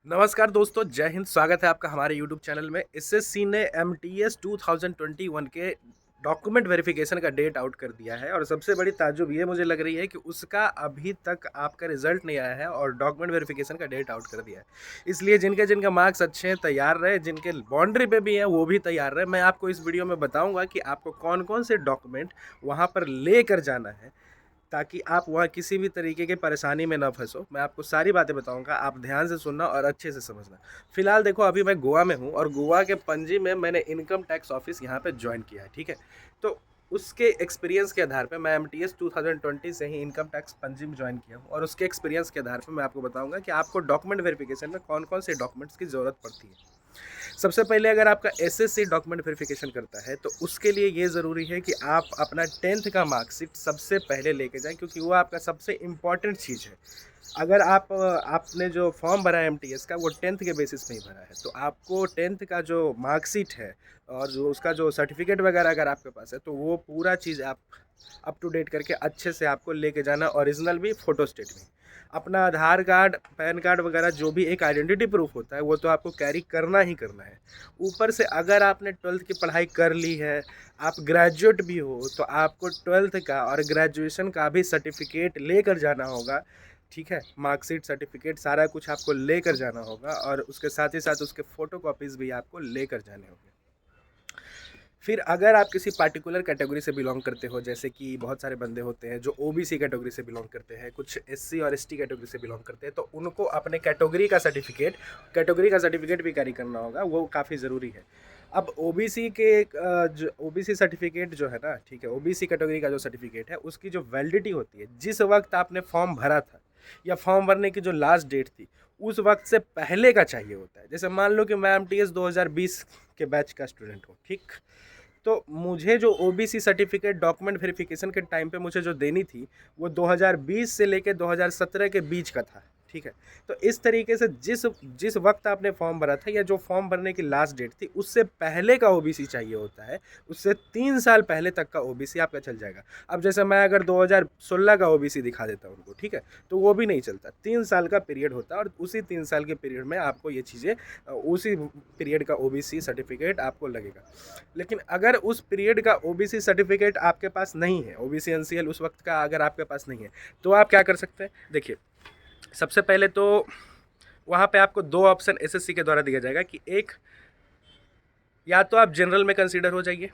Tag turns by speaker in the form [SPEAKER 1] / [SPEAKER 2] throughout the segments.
[SPEAKER 1] नमस्कार दोस्तों, जय हिंद। स्वागत है आपका हमारे यूट्यूब चैनल में। एसएससी ने एमटीएस 2021 के डॉक्यूमेंट वेरिफिकेशन का डेट आउट कर दिया है और सबसे बड़ी ताज्जुब ये मुझे लग रही है कि उसका अभी तक आपका रिजल्ट नहीं आया है और डॉक्यूमेंट वेरिफिकेशन का डेट आउट कर दिया है। इसलिए जिनके जिनके मार्क्स अच्छे हैं तैयार रहे, जिनके बाउंड्री पे भी हैं वो भी तैयार रहे। मैं आपको इस वीडियो में बताऊंगा कि आपको कौन कौन से डॉक्यूमेंट वहाँ पर लेकर जाना है ताकि आप वहाँ किसी भी तरीके की परेशानी में ना फंसो। मैं आपको सारी बातें बताऊँगा, आप ध्यान से सुनना और अच्छे से समझना। फ़िलहाल देखो, अभी मैं गोवा में हूँ और गोवा के पणजी में मैंने इनकम टैक्स ऑफ़िस यहाँ पे जॉइन किया है, ठीक है? तो उसके एक्सपीरियंस के आधार पे मैं एमटीएस 2020 से ही इनकम टैक्स पणजी में जॉइन किया हूँ और उसके एक्सपीरियंस के आधार पे मैं आपको बताऊँगा कि आपको डॉक्यूमेंट वेरिफ़िकेशन में कौन-कौन से डॉक्यूमेंट्स की ज़रूरत पड़ती है। सबसे पहले अगर आपका एसएससी डॉक्यूमेंट वेरिफिकेशन करता है तो उसके लिए ये ज़रूरी है कि आप अपना 10th का मार्कशीट सबसे पहले लेके जाएं, क्योंकि वो आपका सबसे इम्पॉर्टेंट चीज़ है। अगर आपने जो फॉर्म भरा है एमटीएस का वो 10th के बेसिस पे ही भरा है, तो आपको 10th का जो मार्कशीट है और जो उसका जो सर्टिफिकेट वगैरह अगर आपके पास है तो वो पूरा चीज़ आप अप टू डेट करके अच्छे से आपको लेके जाना। ओरिजिनल भी, फ़ोटो स्टेट भी। अपना आधार कार्ड, पैन कार्ड वगैरह जो भी एक आइडेंटिटी प्रूफ होता है वो तो आपको कैरी करना ही करना है। ऊपर से अगर आपने 12th की पढ़ाई कर ली है, आप ग्रेजुएट भी हो, तो आपको 12th का और ग्रेजुएशन का भी सर्टिफिकेट लेकर जाना होगा, ठीक है? मार्कशीट, सर्टिफिकेट सारा कुछ आपको लेकर जाना होगा और उसके साथ ही साथ उसके फ़ोटोकॉपीज़ भी आपको लेकर जाने होंगे। फिर अगर आप किसी पार्टिकुलर कैटेगरी से बिलोंग करते हो, जैसे कि बहुत सारे बंदे होते हैं जो ओबीसी कैटेगरी से बिलोंग करते हैं, कुछ एससी और एसटी कैटेगरी से बिलोंग करते हैं, तो उनको अपने कैटेगरी का सर्टिफिकेट भी कैरी करना होगा, वो काफ़ी ज़रूरी है। अब ओबीसी के जो ओबीसी सर्टिफिकेट जो है ना, ठीक है, ओबीसी कैटेगरी का जो सर्टिफिकेट है उसकी जो वैलिडिटी होती है, जिस वक्त आपने फॉर्म भरा था या फॉर्म भरने की जो लास्ट डेट थी उस वक्त से पहले का चाहिए होता है। जैसे मान लो कि मैं एमटीएस 2020 के बैच का स्टूडेंट हूँ, ठीक? तो मुझे जो ओबीसी सर्टिफिकेट डॉक्यूमेंट वेरिफिकेशन के टाइम पे मुझे जो देनी थी वो 2020 से लेके 2017 के बीच का था, ठीक है? तो इस तरीके से जिस जिस वक्त आपने फॉर्म भरा था या जो फॉर्म भरने की लास्ट डेट थी उससे पहले का ओबीसी चाहिए होता है। उससे 3 साल पहले तक का ओबीसी आपका चल जाएगा। अब जैसे मैं अगर 2016 का ओबीसी दिखा देता हूँ उनको, ठीक है, तो वो भी नहीं चलता। 3 साल का पीरियड होता है और उसी 3 साल के पीरियड में आपको ये चीज़ें उसी पीरियड का ओबीसी सर्टिफिकेट आपको लगेगा। लेकिन अगर उस पीरियड का ओबीसी सर्टिफिकेट आपके पास नहीं है, ओबीसी एनसीएल उस वक्त का अगर आपके पास नहीं है, तो आप क्या कर सकते हैं? देखिए, सबसे पहले तो वहाँ पे आपको दो ऑप्शन एसएससी के द्वारा दिया जाएगा कि एक, या तो आप जनरल में कंसीडर हो जाइए,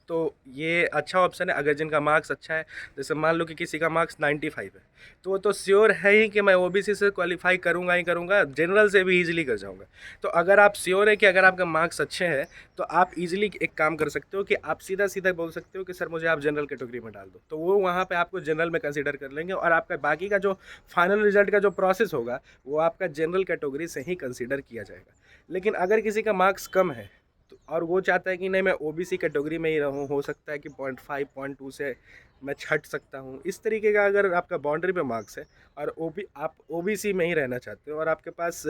[SPEAKER 1] तो ये अच्छा ऑप्शन है अगर जिनका मार्क्स अच्छा है। जैसे मान लो कि किसी का मार्क्स 95 है, तो वो तो श्योर है ही कि मैं ओबीसी से क्वालिफाई करूँगा ही करूँगा, जनरल से भी ईजिली कर जाऊँगा। तो अगर आप श्योर है कि अगर आपके मार्क्स अच्छे हैं तो आप ईजिली एक काम कर सकते हो कि आप सीधा सीधा बोल सकते हो कि सर मुझे आप जनरल कैटेगरी में डाल दो, तो वो वहाँ पर आपको जनरल में कंसिडर कर लेंगे और आपका बाकी का जो फाइनल रिजल्ट का जो प्रोसेस होगा वो आपका जनरल कैटेगरी से ही कंसिडर किया जाएगा। लेकिन अगर किसी का मार्क्स कम है तो और वो चाहता है कि नहीं मैं ओबीसी कैटेगरी में ही रहूँ, हो सकता है कि 0.5 0.2 से मैं छट सकता हूँ, इस तरीके का अगर आपका बाउंड्री पे मार्क्स है और आप ओबीसी में ही रहना चाहते हो और आपके पास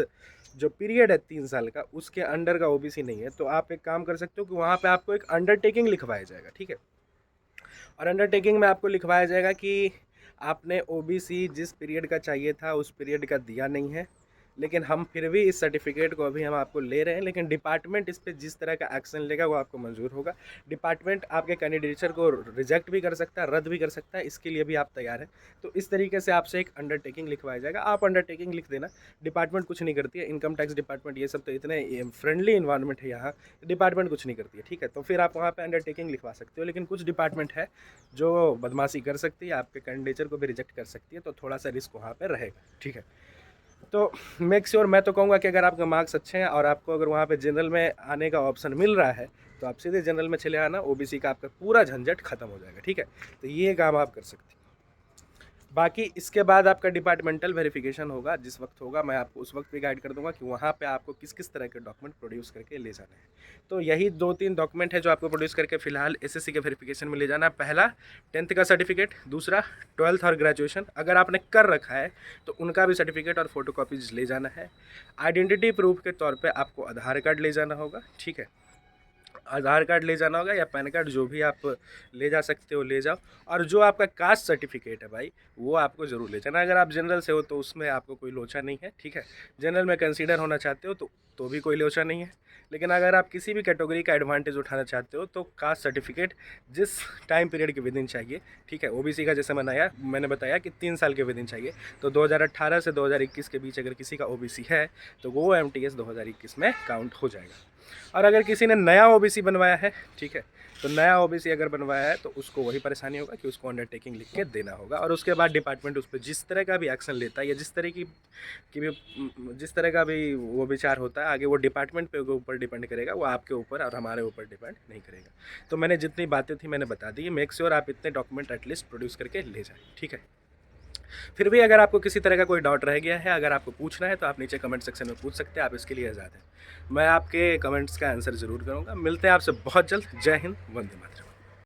[SPEAKER 1] जो पीरियड है 3 साल का उसके अंडर का ओबीसी नहीं है, तो आप एक काम कर सकते हो कि वहाँ पे आपको एक अंडरटेकिंग लिखवाया जाएगा, ठीक है? और अंडरटेकिंग में आपको लिखवाया जाएगा कि आपने ओबीसी जिस पीरियड का चाहिए था उस पीरियड का दिया नहीं है, लेकिन हम फिर भी इस सर्टिफिकेट को अभी हम आपको ले रहे हैं, लेकिन डिपार्टमेंट इस पे जिस तरह का एक्शन लेगा वो आपको मंजूर होगा। डिपार्टमेंट आपके कैंडिडेचर को रिजेक्ट भी कर सकता है, रद्द भी कर सकता है, इसके लिए भी आप तैयार हैं। तो इस तरीके से आपसे एक अंडरटेकिंग लिखवाया जाएगा, आप अंडरटेकिंग लिख देना। डिपार्टमेंट कुछ नहीं करती है, इनकम टैक्स डिपार्टमेंट ये सब तो इतने फ्रेंडली इन्वायरमेंट है यहाँ, डिपार्टमेंट कुछ नहीं करती है, ठीक है? तो फिर आप वहाँ पर अंडरटेकिंग लिखवा सकते हो। लेकिन कुछ डिपार्टमेंट है जो बदमाशी कर सकती है, आपके कैंडिडेचर को भी रिजेक्ट कर सकती है, तो थोड़ा सा रिस्क वहाँ पर रहेगा, ठीक है? तो मेक श्योर, मैं तो कहूँगा कि अगर आपके मार्क्स अच्छे हैं और आपको अगर वहाँ पे जनरल में आने का ऑप्शन मिल रहा है तो आप सीधे जनरल में चले आना, ओबीसी का आपका पूरा झंझट खत्म हो जाएगा, ठीक है? तो ये काम आप कर सकते हैं। बाकी इसके बाद आपका डिपार्टमेंटल वेरिफिकेशन होगा, जिस वक्त होगा मैं आपको उस वक्त भी गाइड कर दूंगा कि वहाँ पे आपको किस किस तरह के डॉक्यूमेंट प्रोड्यूस करके ले जाना है। तो यही 2-3 डॉक्यूमेंट है जो आपको प्रोड्यूस करके फिलहाल एसएससी के वेरिफिकेशन में ले जाना है। पहला 10th का सर्टिफिकेट, दूसरा 12th और ग्रेजुएशन अगर आपने कर रखा है तो उनका भी सर्टिफिकेट और फोटोकॉपीज ले जाना है। आइडेंटिटी प्रूफ के तौर पर आपको आधार कार्ड ले जाना होगा, ठीक है? आधार कार्ड ले जाना होगा या पैन कार्ड, जो भी आप ले जा सकते हो ले जाओ। और जो आपका कास्ट सर्टिफिकेट है भाई, वो आपको ज़रूर ले जाना। अगर आप जनरल से हो तो उसमें आपको कोई लोचा नहीं है, ठीक है। जनरल में कंसीडर होना चाहते हो तो भी कोई लोचा नहीं है। लेकिन अगर आप किसी भी कैटेगरी का एडवांटेज उठाना चाहते हो तो कास्ट सर्टिफिकेट जिस टाइम पीरियड के विदिन चाहिए, ठीक है। ओबीसी का जैसे मैंने बताया कि 3 साल के विदिन चाहिए, तो 2018 से 2021 के बीच अगर किसी का ओबीसी है तो वो एमटीएस 2021 में काउंट हो जाएगा। और अगर किसी ने नया ओबीसी बनवाया है, ठीक है, तो नया ओबीसी अगर बनवाया है तो उसको वही परेशानी होगा कि उसको अंडरटेकिंग लिख के देना होगा। और उसके बाद डिपार्टमेंट उस पर जिस तरह का भी एक्शन लेता है या जिस तरह का भी वो विचार होता है आगे, वो डिपार्टमेंट पे ऊपर डिपेंड करेगा, वो आपके ऊपर और हमारे ऊपर डिपेंड नहीं करेगा। तो मैंने जितनी बातें थी मैंने बता दी। मेक श्योर आप इतने डॉक्यूमेंट एटलीस्ट प्रोड्यूस करके ले जाएं, ठीक है। फिर भी अगर आपको किसी तरह का कोई डाउट रह गया है, अगर आपको पूछना है तो आप नीचे कमेंट सेक्शन में पूछ सकते हैं, आप इसके लिए आज़ाद हैं। मैं आपके कमेंट्स का आंसर ज़रूर करूँगा। मिलते हैं आपसे बहुत जल्द। जय हिंद, वंदे मातरम।